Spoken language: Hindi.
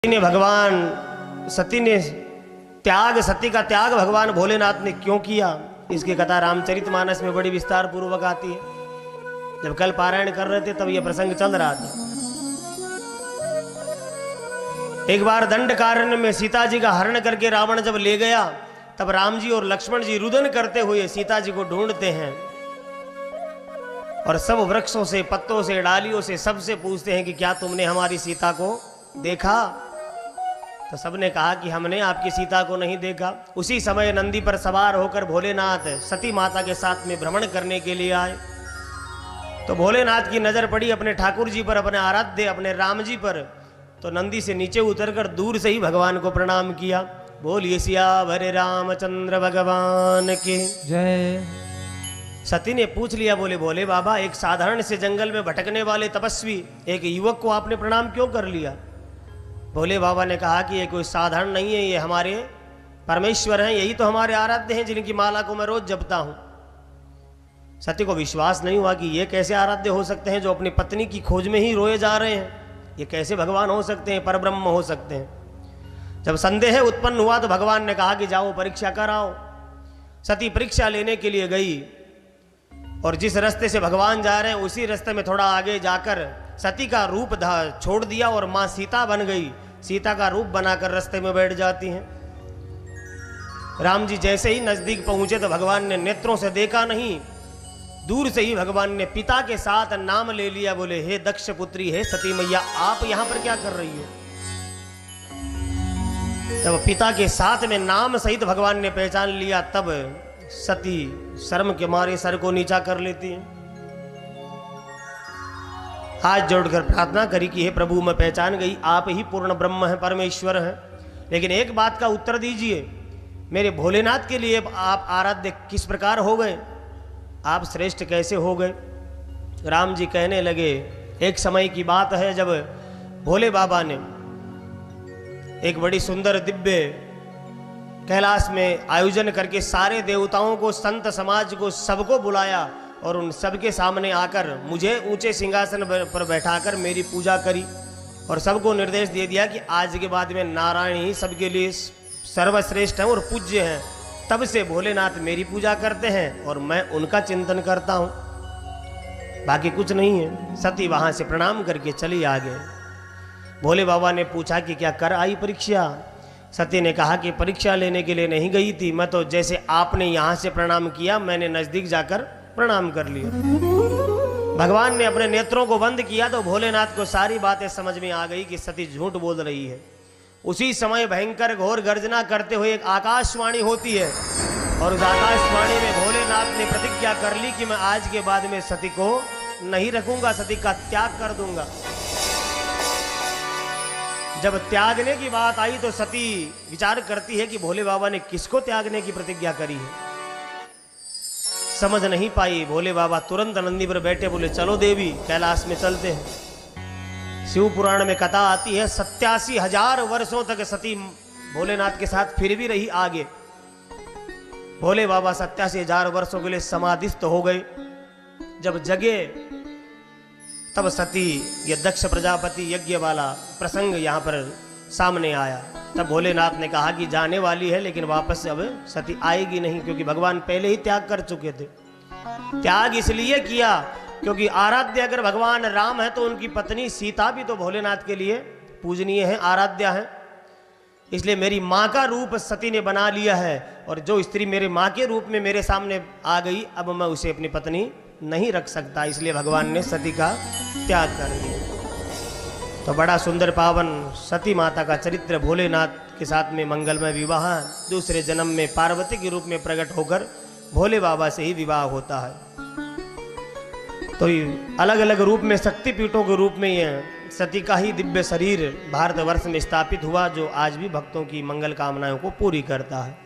सती ने त्याग, सती का त्याग भगवान भोलेनाथ ने क्यों किया, इसकी कथा रामचरितमानस में बड़ी विस्तार पूर्वक आती है। जब कल पारायण कर रहे थे तब यह प्रसंग चल रहा था। एक बार दंडकारण्य में सीता जी का हरण करके रावण जब ले गया, तब राम जी और लक्ष्मण जी रुदन करते हुए सीता जी को ढूंढते हैं और सब वृक्षों से, पत्तों से, डालियों से सबसे पूछते हैं कि क्या तुमने हमारी सीता को देखा? तो सबने कहा कि हमने आपकी सीता को नहीं देखा। उसी समय नंदी पर सवार होकर भोलेनाथ सती माता के साथ में भ्रमण करने के लिए आए। तो भोलेनाथ की नजर पड़ी अपने ठाकुर जी पर, अपने आराध्य अपने राम जी पर। तो नंदी से नीचे उतरकर दूर से ही भगवान को प्रणाम किया। बोलिए सियावर रामचंद्र भगवान की जय। सती ने पूछ लिया, बोले भोले बाबा, एक साधारण से जंगल में भटकने वाले तपस्वी एक युवक को आपने प्रणाम क्यों कर लिया? भोले बाबा ने कहा कि ये कोई साधारण नहीं है, ये हमारे परमेश्वर हैं, यही तो हमारे आराध्य हैं जिनकी माला को मैं रोज जपता हूं। सती को विश्वास नहीं हुआ कि ये कैसे आराध्य हो सकते हैं जो अपनी पत्नी की खोज में ही रोए जा रहे हैं। ये कैसे भगवान हो सकते हैं, परब्रह्म हो सकते हैं। जब संदेह उत्पन्न हुआ तो भगवान ने कहा कि जाओ परीक्षा कराओ। सती परीक्षा लेने के लिए गई और जिस रास्ते से भगवान जा रहे हैं उसी रास्ते में थोड़ा आगे जाकर सती का रूप छोड़ दिया और मां सीता बन गई। सीता का रूप बनाकर रास्ते में बैठ जाती हैं। राम जी जैसे ही नजदीक पहुंचे तो भगवान ने नेत्रों से देखा नहीं, दूर से ही भगवान ने पिता के साथ नाम ले लिया। बोले, हे दक्ष पुत्री, हे सती मैया, आप यहां पर क्या कर रही हो? जब पिता के साथ में नाम सहित भगवान ने पहचान लिया तब सती शर्म के मारे सर को नीचा कर लेती है। हाथ जोड़कर प्रार्थना करी कि हे प्रभु, मैं पहचान गई आप ही पूर्ण ब्रह्म हैं, परमेश्वर हैं। लेकिन एक बात का उत्तर दीजिए, मेरे भोलेनाथ के लिए आप आराध्य किस प्रकार हो गए? आप श्रेष्ठ कैसे हो गए? राम जी कहने लगे, एक समय की बात है जब भोले बाबा ने एक बड़ी सुंदर दिव्य कैलाश में आयोजन करके सारे देवताओं को, संत समाज को, सबको बुलाया और उन सबके सामने आकर मुझे ऊंचे सिंहासन पर बैठाकर मेरी पूजा करी और सबको निर्देश दे दिया कि आज के बाद में नारायण ही सबके लिए सर्वश्रेष्ठ हैं और पूज्य हैं। तब से भोलेनाथ मेरी पूजा करते हैं और मैं उनका चिंतन करता हूं, बाकी कुछ नहीं है। सती वहां से प्रणाम करके चली आ गए। भोले बाबा ने पूछा कि क्या कर आई परीक्षा? सती ने कहा कि परीक्षा लेने के लिए नहीं गई थी, मैं तो जैसे आपने यहां से प्रणाम किया मैंने नजदीक जाकर प्रणाम कर लिया। भगवान ने अपने नेत्रों को बंद किया तो भोलेनाथ को सारी बातें समझ में आ गई कि सती झूठ बोल रही है। उसी समय भयंकर घोर गर्जना करते हुए एक आकाशवाणी होती है और उस आकाशवाणी में भोलेनाथ ने प्रतिज्ञा कर ली कि मैं आज के बाद में सती को नहीं रखूंगा, सती का त्याग कर दूंगा। जब त्यागने की बात आई तो सती विचार करती है कि भोले बाबा ने किसको त्यागने की प्रतिज्ञा करी है। समझ नहीं पाई। भोले बाबा तुरंत नंदी पर बैठे, बोले चलो देवी कैलाश में चलते हैं। शिव पुराण में कथा आती है 87,000 वर्षों तक सती भोलेनाथ के साथ फिर भी रही आगे। भोले बाबा 87,000 वर्षों के लिए समाधिस्थ हो गए। जब जगे तब सती ये दक्ष प्रजापति यज्ञ वाला प्रसंग यहाँ पर सामने आया। तब भोलेनाथ ने कहा कि जाने वाली है लेकिन वापस अब सती आएगी नहीं, क्योंकि भगवान पहले ही त्याग कर चुके थे। त्याग इसलिए किया क्योंकि आराध्य अगर भगवान राम है तो उनकी पत्नी सीता भी तो भोलेनाथ के लिए पूजनीय है, आराध्य है। इसलिए मेरी माँ का रूप सती ने बना लिया है और जो स्त्री मेरे माँ के रूप में मेरे सामने आ गई, अब मैं उसे अपनी पत्नी नहीं रख सकता। इसलिए भगवान ने सती का त्याग कर दिया। तो बड़ा सुंदर पावन सती माता का चरित्र भोलेनाथ के साथ में मंगलमय विवाह दूसरे जन्म में पार्वती के रूप में प्रकट होकर भोले बाबा से ही विवाह होता है। तो अलग अलग रूप में शक्तिपीठों के रूप में यह सती का ही दिव्य शरीर भारतवर्ष में स्थापित हुआ, जो आज भी भक्तों की मंगल कामनाओं को पूरी करता है।